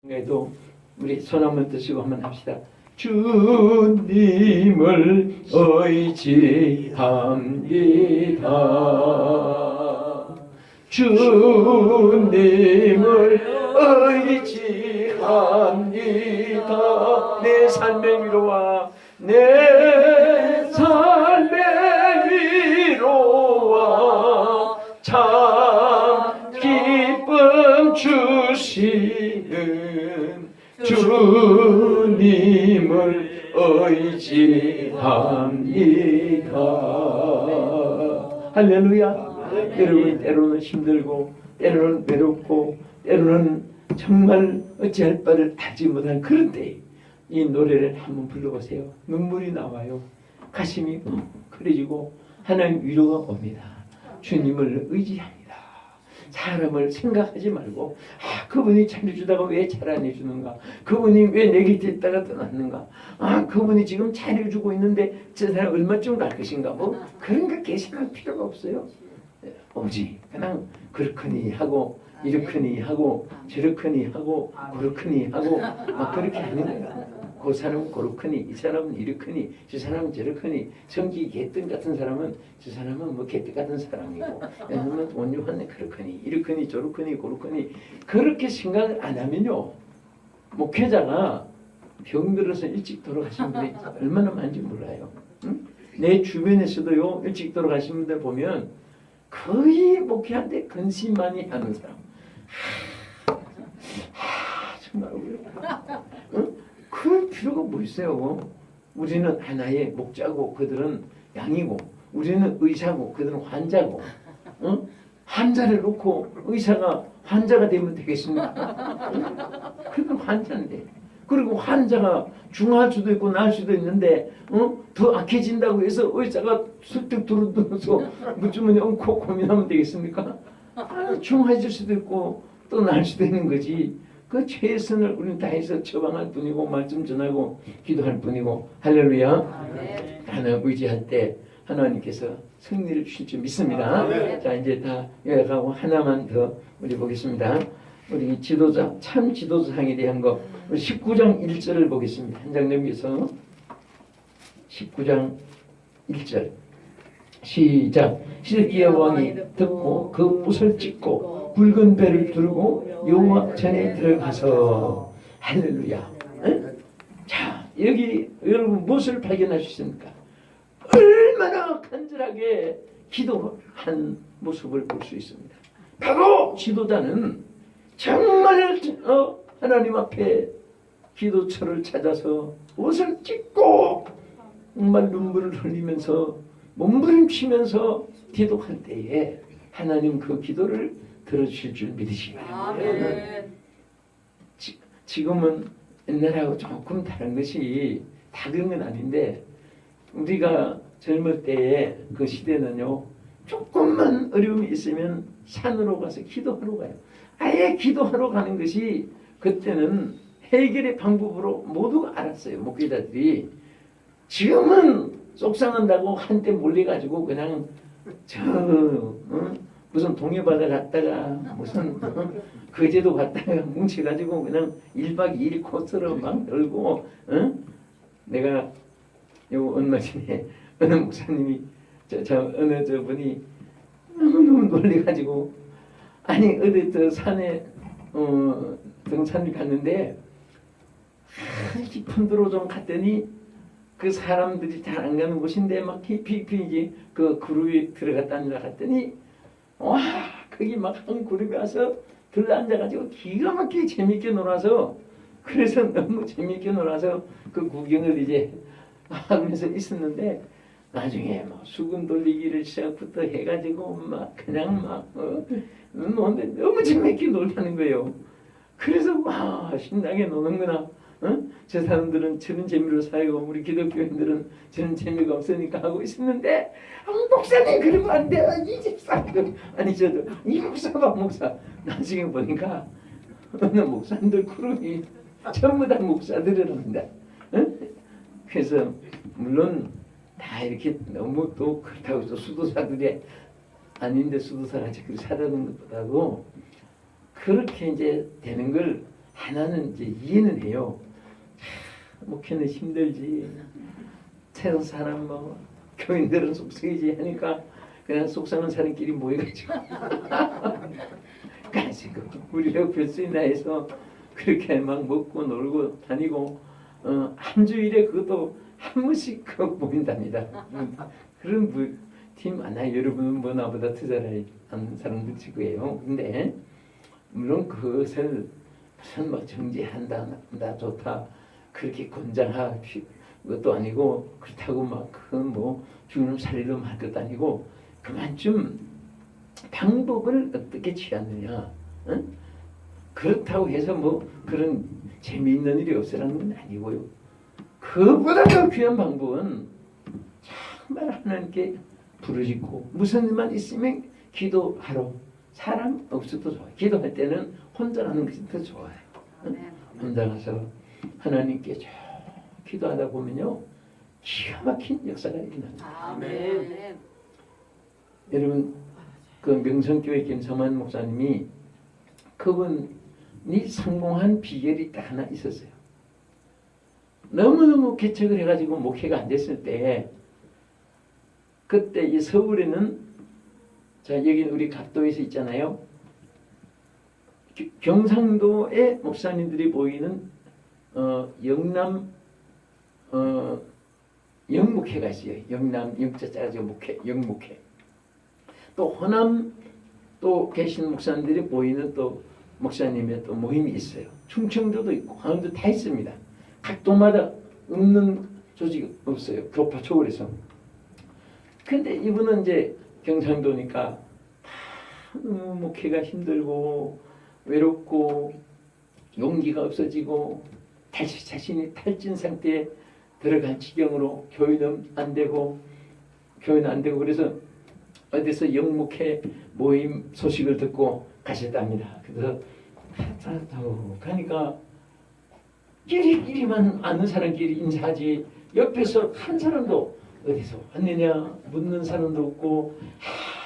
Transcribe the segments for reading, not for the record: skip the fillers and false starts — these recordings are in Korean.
에도 우리 손 한번 드시고 한번 합시다. 주님을 의지합니다. 주님을 의지합니다. 내 삶의 위로와 내 삶의 위로와 참 기쁨 주시는 주님을 의지합니다. 할렐루야. 여러분, 때로는 힘들고 때로는 외롭고 때로는 정말 어찌할 바를 알지 못한 그런 때에 이 노래를 한번 불러보세요. 눈물이 나와요. 가슴이 뭉클해지고 하나님 위로가 옵니다. 주님을 의지합니다. 사람을 생각하지 말고 그분이 잘해주다가 왜 잘 안 해주는가, 그분이 왜 내 곁에 있다가 떠났는가, 그분이 지금 잘해주고 있는데 저 사람 얼마쯤 갈 것인가, 뭐 그런 거 계산할 필요가 없어요. 오직 그냥 그렇거니 하고 이렇거니 하고 저렇거니 하고 그렇거니 하고 막 그렇게 하는 거야. 그 사람은 그렇거니 이 사람은 이렇거니 저 사람은 저렇거니, 성기 개떡 같은 사람은 저 사람은 뭐 개떡 같은 사람이고, 왜냐면 온유한 그렇거니 이렇거니 저렇거니 그렇거니 그렇게 생각을 안 하면요, 목회자가 병들어서 일찍 돌아가신 분이 얼마나 많은지 몰라요. 응? 내 주변에서도요, 일찍 돌아가신 분들 보면 거의 목회한테 근심만이 하는 사람. 정말 어렵다. 응? 그 필요가 뭐 있어요? 우리는 하나의 목자고 그들은 양이고, 우리는 의사고 그들은 환자고, 응? 환자를 놓고 의사가 환자가 되면 되겠습니까? 응? 그건 환자인데. 그리고 환자가 중할 수도 있고 나을 수도 있는데, 더 악해진다고 해서 의사가 설득 들어서 무주머니 얹고 고민하면 되겠습니까? 중해질 수도 있고 또 나을 수도 있는 거지. 그 최선을 우리는 다해서 처방할 뿐이고 말씀 전하고 기도할 뿐이고. 할렐루야. 네. 하나님 의지할 때 하나님께서 승리를 주실 줄 믿습니다. 자, 이제 다 요약하고 하나만 더 우리 보겠습니다. 우리 지도자, 참 지도자상에 대한 거 19장 1절을 보겠습니다. 한 장 넘겨서 19장 1절 시작. 시드기야 왕이 듣고 그 붓을 찢고 붉은 배를 들고 여호와 전에 들어가서. 할렐루야. 응? 자, 여기 여러분 무엇을 발견할 수 있습니까? 얼마나 간절하게 기도한 모습을 볼 수 있습니다. 바로 지도자는 정말 하나님 앞에 기도처를 찾아서 옷을 찢고 정말 눈물을 흘리면서 몸부림치면서 기도할 때에 하나님 그 기도를 들어주실 줄 믿으시기 바랍니다. 지금은 옛날하고 조금 다른 것이, 다 그런 건 아닌데, 우리가 젊을 때의 그 시대는요, 조금만 어려움이 있으면 산으로 가서 기도하러 가요. 아예 기도하러 가는 것이 그때는 해결의 방법으로 모두가 알았어요, 목회자들이. 지금은 속상한다고 한때 몰려가지고 그냥 무슨 동해바다 갔다가 무슨 거제도 갔다가 뭉쳐가지고 그냥 1박 2일 코스로 막 놀고. 내가 요 얼마 전에 어느 목사님이 어느 저분이 너무 놀래가지고, 아니 어디 저 산에 등산을 갔는데 깊은 데로 좀 갔더니 그 사람들이 잘 안 가는 곳인데 막 깊이 이제 그 그룹에 들어갔다 갔더니 와, 거기 막 한 그룹이 와서 들어앉아가지고 기가 막히게 재밌게 놀아서, 그래서 너무 재밌게 놀아서 그 구경을 이제 하면서 있었는데, 나중에 뭐 수건 돌리기를 시작부터 해가지고 막 그냥 막 너무 재밌게 놀다는 거예요. 그래서 와, 신나게 노는구나. 저 사람들은 저런 재미로 살고 우리 기독교인들은 저런 재미가 없으니까 하고 있었는데, 목사님 그러면 안 돼. 이 집사 아니 저도 이 목사가 목사. 나중에 보니까 어느 목사님들 그룹이 전부 다 목사들이랍니다. 그래서 물론 다 이렇게 너무 또 그렇다고 해서 수도사들이 아닌데 수도사같이 그렇게 살아가는 것보다도 그렇게 이제 되는 걸 하나는 이제 이해는 해요. 목회는 힘들지. 새로운 사람 뭐 교인들은 속썩이지 하니까 그냥 속상한 사람끼리 모여가지고 가지고 우리가 별수이나 해서 그렇게 막 먹고 놀고 다니고 한 주일에 그것도 한 번씩 모인답니다. 그런 팀 많아요. 여러분은 뭐 나보다 더 잘하는 사람도 지고요. 근데 물론 그것을 무슨 뭐 정지한다, 나 좋다 그렇게 권장할 것도 아니고 그렇다고 막 그 뭐 죽이는 살리는 할 것도 아니고 그만큼 방법을 어떻게 취하느냐. 응? 그렇다고 해서 뭐 그런 재미있는 일이 없으라는 건 아니고요. 그보다 더 귀한 방법은 정말 하나님께 부르짖고 무슨 일만 있으면 기도하러 사람 없어도 좋아요. 기도할 때는 혼자 하는 것이 더 좋아요. 응? 혼자 가서 하나님께 쭉 기도하다 보면요 기가 막힌 역사가 일어납니다. 아멘. 여러분 그 명성교회 김성환 목사님이 그분이 성공한 비결이 딱 하나 있었어요. 너무너무 개척을 해가지고 목회가 안 됐을 때 그때 이 서울에는 자 여기 우리 각도에서 있잖아요. 경상도의 목사님들이 보이는 영남 영목회가 있어요. 영남 영자 짜가지고 목회 영목회. 또 호남 또 계신 목사님들이 보이는 또 목사님의 또 모임이 있어요. 충청도도 있고 강원도 다 있습니다. 각 도마다 없는 조직이 없어요. 교파 초월에서. 근데 이분은 이제 경상도니까 너무 목회가 힘들고 외롭고 용기가 없어지고 자신이 탈진 상태에 들어간 지경으로 교회는 안 되고 그래서 어디서 영목회 모임 소식을 듣고 가셨답니다. 그래서 가니까 끼리끼리만 아는 사람끼리 인사하지 옆에서 한 사람도 어디서 왔느냐 묻는 사람도 없고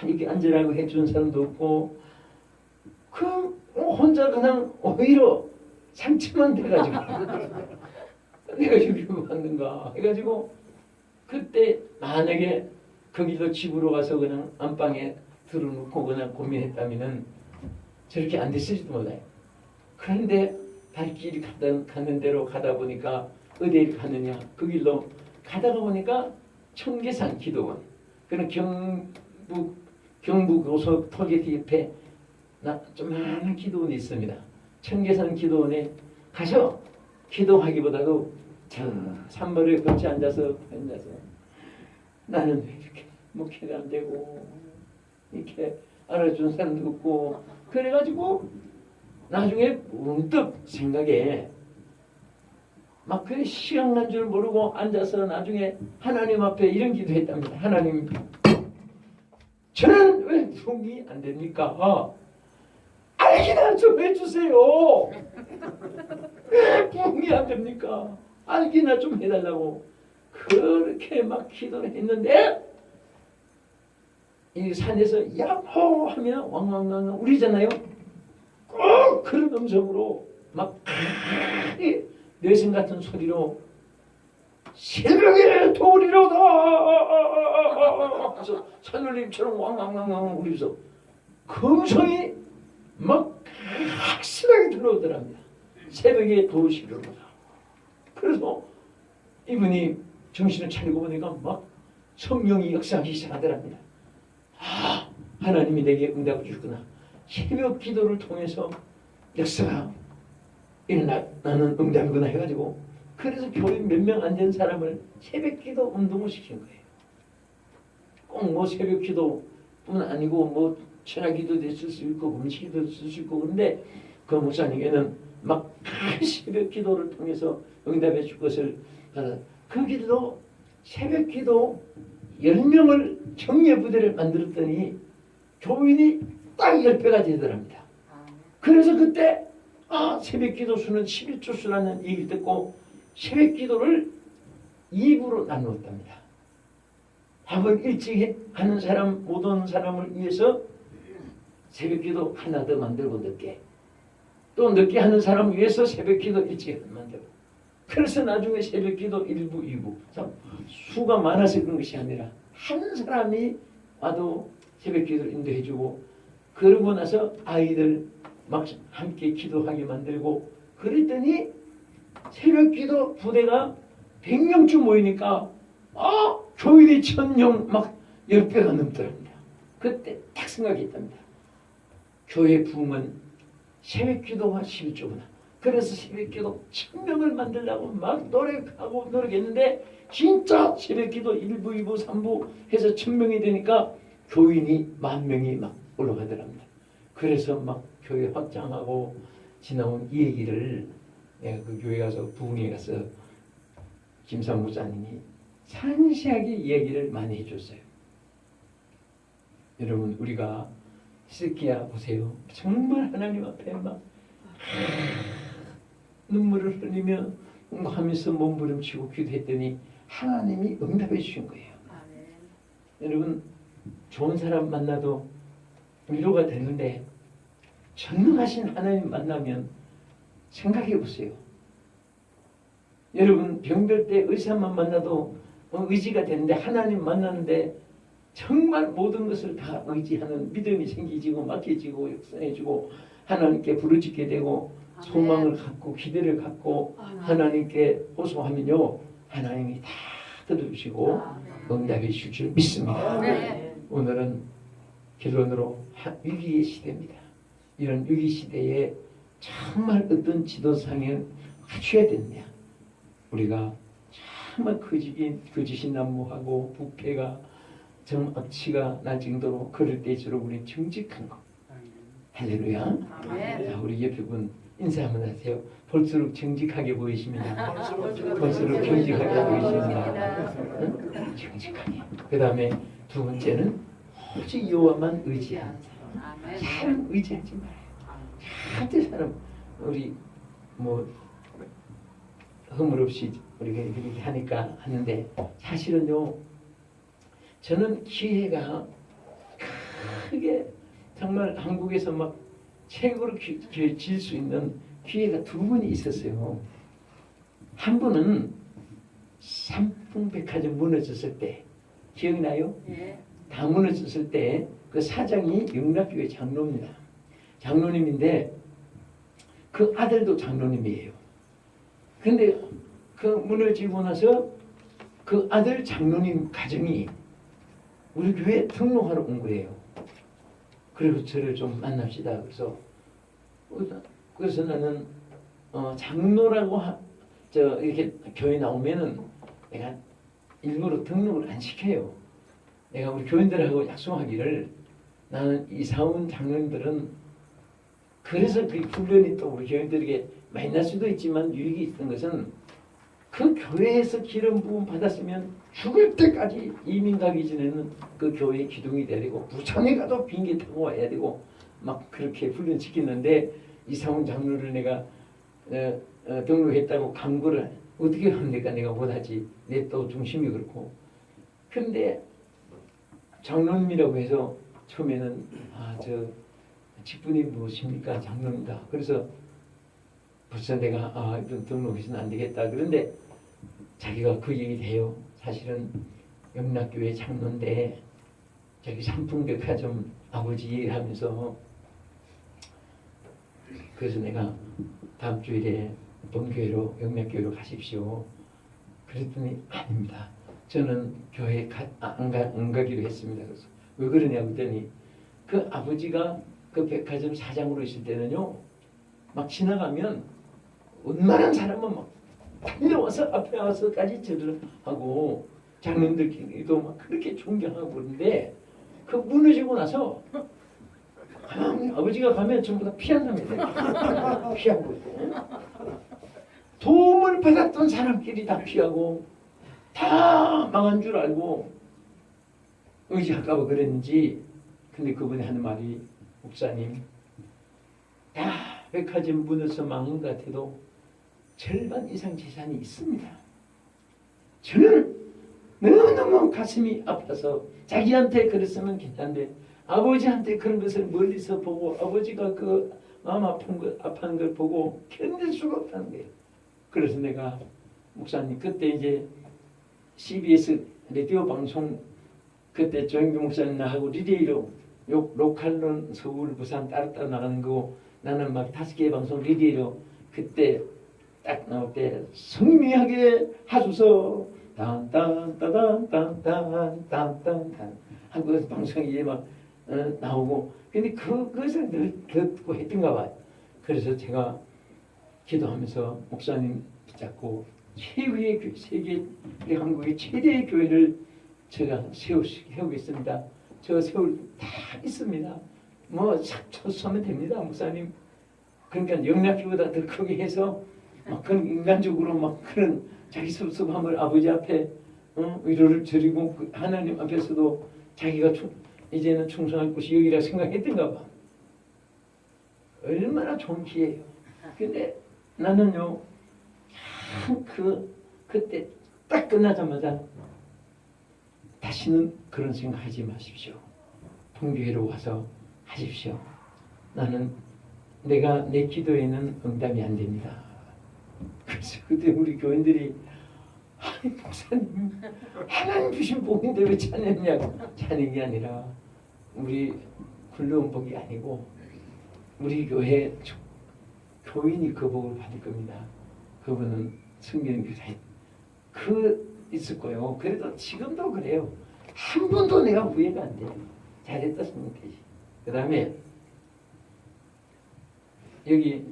이렇게 앉으라고 해주는 사람도 없고 그 혼자 그냥 오히려 상처만 돼가지고 내가 여기 왔는가 해가지고 그때 만약에 거기도 집으로 가서 그냥 안방에 들어놓고 그냥 고민했다면은 저렇게 안 됐을지도 몰라요. 그런데 발길이 가는 대로 가다 보니까 어디에 가느냐 그 길로 가다가 보니까 청계산 기도원 그런 경북 고속터널 옆에 조그마한 기도원이 있습니다. 청계산 기도원에 가서 기도하기보다도 저 산벌에 같이 앉아서 나는 왜 이렇게 목회가 안 되고 이렇게 알아준 사람도 없고 그래가지고 나중에 문득 생각에 막 그 시간 난 줄 모르고 앉아서 나중에 하나님 앞에 이런 기도했답니다. 하나님 저는 왜 부흥이 안 됩니까? 알기나 좀 해주세요. 왜 부흥이 안 됩니까? 알기나 좀 해달라고 그렇게 막 기도를 했는데 이 산에서 야호 하면 왕왕왕 울리잖아요. 꼭 그런 음성으로 막 내신 같은 소리로 새벽에 도리로다 그래서 산울림처럼 왕왕왕왕 울리면서 그 음성이 막 확실하게 들어오더랍니다. 새벽에 도시로다. 그래서 이분이 정신을 차리고 보니까 막 성령이 역사하기 시작하더랍니다. 아, 하나님이 내게 응답을 주구나. 새벽 기도를 통해서 역사가 나는 응답이구나 해가지고 그래서 교인 몇 명 안 된 사람을 새벽 기도 운동을 시킨 거예요. 꼭 뭐 새벽 기도뿐 아니고 뭐 철학 기도도 있을 수 있고 음식 기도도 있을 수 있고 그런데 그 목사님에게는 막 새벽 기도를 통해서 응답해 줄 것을 그 길로 새벽 기도 10명을 청년 부대를 만들었더니 교인이 딱 10배가 되더랍니다. 그래서 그때 새벽 기도 수는 11조 수라는 얘기를 듣고 새벽 기도를 2부로 나누었답니다. 밥을 일찍 하는 사람 못 오는 사람을 위해서 새벽 기도 하나 더 만들고 늦게 또 늦게 하는 사람 위해서 새벽기도 일찍 만들고. 그래서 나중에 새벽기도 1부, 2부. 수가 많아서 그런 것이 아니라 한 사람이 와도 새벽기도를 인도해주고, 그러고 나서 아이들 막 함께 기도하게 만들고, 그랬더니 새벽기도 부대가 100명쯤 모이니까 교인이 1000명 막 10배가 넘더랍니다. 그때 딱 생각했답니다. 교회 부흥은 새벽기도와 12조구나. 그래서 새벽기도 1000명을 만들려고 막 노력했는데 진짜 새벽기도 1부, 2부, 3부 해서 1000명이 되니까 교인이 10,000명이 막 올라가더랍니다. 그래서 막 교회 확장하고 지나온 이 얘기를 내가 그 교회 가서 부흥회 가서 김상 목사님이 상세하게 이야기를 많이 해줬어요. 여러분, 우리가 히스기야 보세요. 정말 하나님 앞에 막 눈물을 흘리며 하면서 몸부림치고 기도했더니 하나님이 응답해 주신 거예요. 아멘. 여러분, 좋은 사람 만나도 위로가 되는데 전능하신 하나님 만나면 생각해 보세요. 여러분, 병들 때 의사만 만나도 의지가 되는데 하나님 만나는데 정말 모든 것을 다 의지하는 믿음이 생기지고 맡겨지고 역사해지고 하나님께 부르짖게 되고 소망을 갖고 기대를 갖고 하나님께 호소하면요, 하나님이 다 들어주시고 응답해 주실 줄 믿습니다. 오늘은 결론으로 위기의 시대입니다. 이런 위기 시대에 정말 어떤 지도상을 갖춰야 되느냐. 우리가 정말 거짓이 난무하고 부패가 정악취가 날 정도로 그럴 때일수록 우리 정직한 것. 할렐루야. 자, 우리 옆에 분 인사 한번 하세요. 볼수록 정직하게 보이십니다. 볼수록 정직하게 보이십니다. 응? 정직하게. 그 다음에 두 번째는 오직 여호와만 의지하는 사람. 사람 의지하지 말아요. 절대 사람 우리 뭐 허물없이 우리가 이렇게 하니까 하는데 사실은요, 저는 기회가 크게 정말 한국에서 막 최고로 질 수 있는 기회가 두 분이 있었어요. 한 분은 삼풍백화점 무너졌을 때 기억나요? 네. 다 무너졌을 때 그 사장이 영락교회 장로입니다. 장로님인데 그 아들도 장로님이에요. 근데 그 무너지고 나서 그 아들 장로님 가정이 우리 교회에 등록하러 온 거예요. 그리고 저를 좀 만납시다. 그래서 나는 장로라고 이렇게 교회 나오면은 내가 일부러 등록을 안 시켜요. 내가 우리 교인들하고 약속하기를 나는 이사 온 장로님들은 그래서 그 훈련이 또 우리 교인들에게 많이 날 수도 있지만 유익이 있던 것은 그 교회에서 기름 부음 받았으면 죽을 때까지 이민 가기 전에는 그 교회의 기둥이 돼야 되고 부산에 가도 비행기 타고 와야 되고 막 그렇게 훈련시키는데 이사온 장로를 내가 등록했다고 강구를 어떻게 합니까? 내가 못하지. 내 또 중심이 그렇고. 근데 장로님이라고 해서 처음에는 저 직분이 무엇입니까? 장로입니다. 그래서 벌써 내가 이런 등록해서는 안 되겠다. 그런데 자기가 그 얘기 돼요. 사실은 영락교회 장로인데 자기 삼풍백화점 아버지 하면서 그래서 내가 다음 주일에 본교회로 영락교회로 가십시오. 그랬더니 아닙니다. 저는 교회에 안 가기로 했습니다. 그래서 왜 그러냐 그랬더니 그 아버지가 그 백화점 사장으로 있을 때는요, 막 지나가면 웬만한 사람은 막 달려와서 앞에 와서까지 절을 하고 장로님들끼리도 막 그렇게 존경하고 그러는데 그 무너지고 나서 아버지가 가면 전부 다 피한답니다. 피하고 도움을 받았던 사람끼리 다 피하고 다 망한 줄 알고 의지할까 봐 그랬는지. 근데 그분이 하는 말이 목사님, 다 백화점 무너서 망한 것 같아도 절반 이상 재산이 있습니다. 저는 너무너무 가슴이 아파서 자기한테 그랬으면 괜찮은데 아버지한테 그런 것을 멀리서 보고 아버지가 그 마음 아파하는 걸 보고 견딜 수가 없다는 거예요. 그래서 내가 목사님 그때 이제 CBS 라디오 방송 그때 조영규 목사님 나하고 리레이로 로컬론 서울 부산 따로따로 나가는 거 나는 막 5개의 방송 리레이로 그때 딱 나올 때 성미하게 하소서 딴딴따단딴딴딴딴딴 한국 방송이 막 나오고 근데 그것을 늘 듣고 했던가 봐요. 그래서 제가 기도하면서 목사님 붙잡고 최후의 세계 한국의 최대의 교회를 제가 세우겠습니다. 저 세울 다 있습니다. 뭐 척척하면 됩니다, 목사님. 그러니까 영락교보다 더 크게 해서 막 그런 인간적으로 막 그런 자기 섭섭함을 아버지 앞에 위로를 드리고 그 하나님 앞에서도 자기가 이제는 충성할 곳이 여기라 생각했던가 봐. 얼마나 좋은 기회예요. 근데 나는요 그때 딱 끝나자마자 다시는 그런 생각하지 마십시오. 본교회로 와서 하십시오. 나는 내가 내 기도에는 응답이 안 됩니다. 그래서 그때 우리 교인들이 아니 목사님 하나님 주신 복인데 왜 찬양이냐고. 찬양이 아니라 우리 굴러온 복이 아니고 우리 교회 교인이 그 복을 받을 겁니다. 그분은 승기는 교사님 있을 거예요. 그래도 지금도 그래요. 한 번도 내가 후회가 안 돼요. 잘했다 생각되지. 그 다음에 여기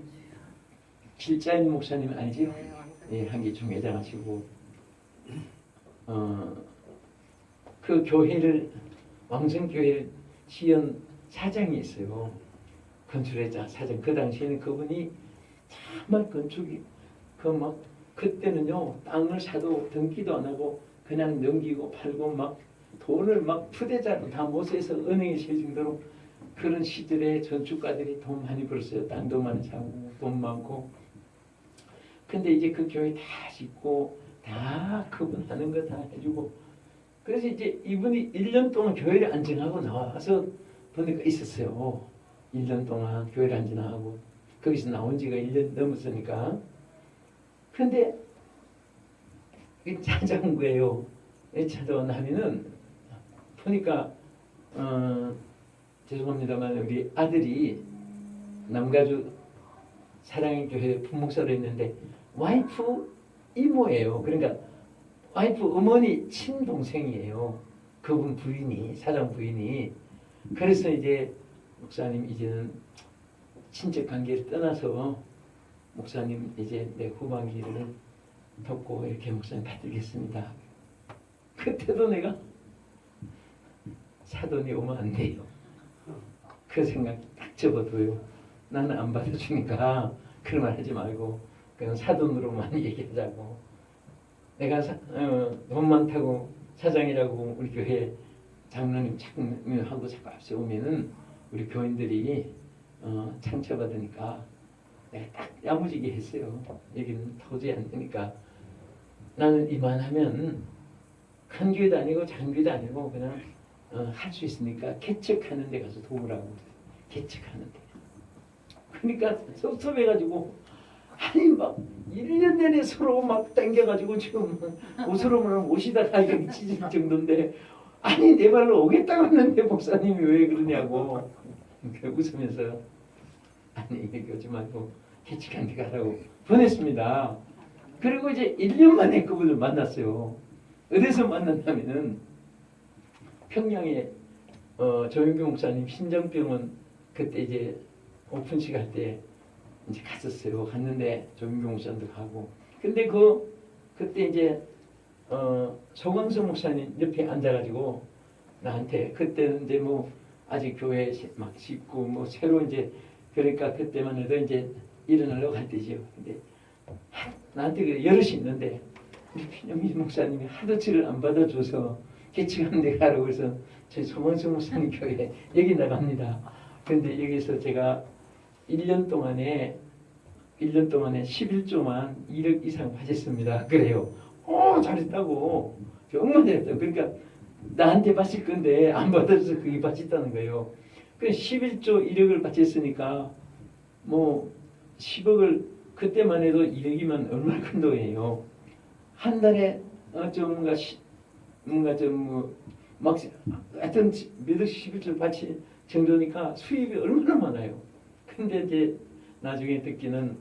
길자인 목사님 알지요? 예, 한기 중회장 하시고 그 교회를 왕성교회를 지은 사장이 있어요. 건축회장 사장. 그 당시에는 그분이 정말 건축이 그때는요 땅을 사도 등기도 안 하고 그냥 넘기고 팔고 막 돈을 막 푸대자로 다 못해서 은행에 실 정도로 그런 시절에 건축가들이 돈 많이 벌었어요. 땅도 많이 사고 돈 많고. 근데 이제 그 교회 다 짓고 다 그분 하는 거 다 해주고 그래서 이제 이분이 1년 동안 교회를 안 지나고 나와서 보니까 있었어요. 1년 동안 교회를 안 지나고 거기서 나온 지가 1년 넘었으니까. 근데 찾아온 거예요. 찾아온 하면은 보니까 죄송합니다만 우리 아들이 남가주 사랑의 교회 부목사로 있는데 와이프 이모예요. 그러니까 와이프 어머니 친동생이에요. 그분 부인이 사장 부인이. 그래서 이제 목사님 이제는 친척 관계를 떠나서 목사님 이제 내 후반기를 돕고 이렇게 목사님 받들겠습니다. 그때도 내가 사돈이 오면 안 돼요. 그 생각 딱 접어둬요. 나는 안 받아주니까 그런 말 하지 말고 그냥 사돈으로만 얘기하자고. 내가 돈 많다고 사장이라고 우리 교회 장로님 하고 자꾸 앞서 오면은 우리 교인들이 상처받으니까 내가 딱 야무지게 했어요. 여기는 도저히 안 되니까 나는 이만하면 큰 교회도 아니고 작은 교회도 아니고 그냥 할 수 있으니까 개척하는 데 가서 도우라고. 개척하는 데. 그러니까 섭섭해가지고 아니 막 1년 내내 서로 막 당겨가지고 지금 옷으로만 오시다가 여기 찢을 정도인데 아니 내 발로 오겠다고 했는데 목사님이 왜 그러냐고. 웃으면서 아니 여기 오지 말고 개척한 데 가라고 보냈습니다. 그리고 이제 1년 만에 그분을 만났어요. 어디서 만났냐면은 평양에 조영규 목사님 신정병원 그때 이제 오픈식 할 때 이제 갔었어요. 갔는데 조영규 목사님도 가고. 근데 그때 이제 소광수 목사님 옆에 앉아가지고 나한테 그때는 이제 뭐 아직 교회 막 짓고 뭐 새로 이제 그러니까 그때만 해도 이제 일어나려고 할 때지요. 근데 나한테 그래 여럿이 있는데 우리 피념희 목사님이 하도 치를 안 받아줘서 개척한 데 가라고 해서 저희 소광수 목사님 교회 여기 나갑니다. 근데 여기서 제가 1년 동안에 11조만 1억 이상 받았습니다. 그래요. 잘했다고. 정말 잘했다. 그러니까 나한테 바칠 건데 안 받아서 그게 바쳤다는 거예요. 그래서 11조 1억을 바쳤으니까 뭐 10억을 그때만 해도 200이면 얼마나 큰 돈이에요. 한 달에 뭔가 좀막 하여튼 몇 억씩 11조 받치 정도니까 수입이 얼마나 많아요. 근데 이제 나중에 듣기는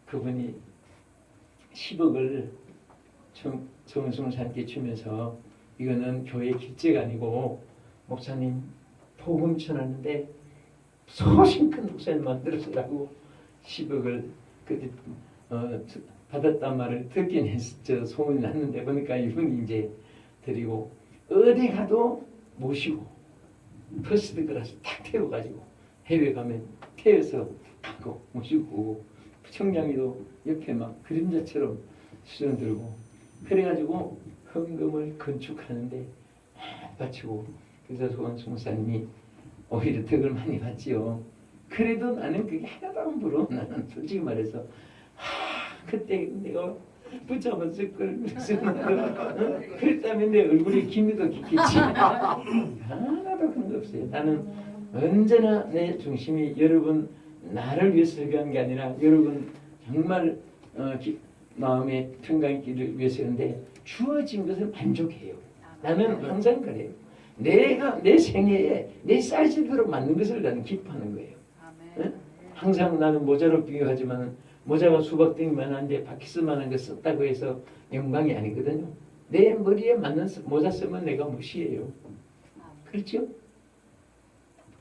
그분이 10억을 정은숙 목사님께 주면서 이거는 교회 길제가 아니고 목사님 복음 전하는데 소신 큰 목사님 만들어서라고 10억을 그때 받았단 말을 듣긴 했죠. 소문이 났는데 보니까 이분이 이제 드리고 어디 가도 모시고 퍼스트 클래스 탁 태워가지고 해외 가면 태워서 가고 모시고 오고 청량리도 옆에 막 그림자처럼 수전 들고 그래가지고 헌금을 건축하는데 바치고 그래서 조원수 목사님이 오히려 덕을 많이 받지요. 그래도 나는 그게 하나도 안 부러워. 나는 솔직히 말해서 그때 내가 붙잡았을 걸 그랬다면 내 얼굴에 김이 더 깊겠지. 하나도 그런 거 없어요. 나는 언제나 내 중심이 여러분 나를 위해서 설교한 게 아니라 여러분 정말 마음의 평강있기를 위해서인데 주어진 것을 만족해요. 나는 항상 그래요. 내가 내 생애에 내 사이즈대로 맞는 것을 나는 기뻐하는 거예요. 응? 항상 나는 모자로 비교하지만 모자가 수박등이만 한데 바퀴스만한 거 썼다고 해서 영광이 아니거든요. 내 머리에 맞는 모자 쓰면 내가 무시해요. 그렇죠?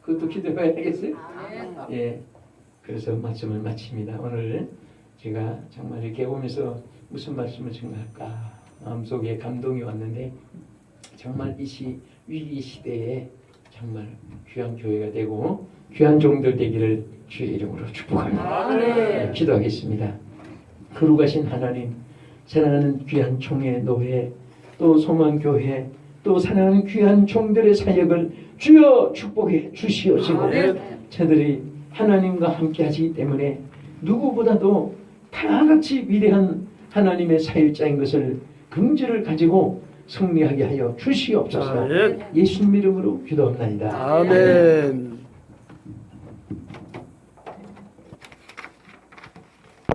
그것도 기도해야겠어요? 예. 그래서 말씀을 마칩니다. 오늘 제가 정말 이렇게 오면서 무슨 말씀을 전할까 마음속에 감동이 왔는데 정말 이 위기 시대에 정말 귀한 교회가 되고 귀한 종들 되기를 주의 이름으로 축복합니다. 네, 기도하겠습니다. 거룩하신 하나님, 사랑하는 귀한 총회 노회 또 소망교회 또 사랑하는 귀한 종들의 사역을 주여 축복해 주시옵시고 저들이 하나님과 함께 하시기 때문에 누구보다도 다 같이 위대한 하나님의 사역자인 것을 긍지를 가지고 승리하게 하여 주시옵소서. 예수님 이름으로 기도합니다. 아멘.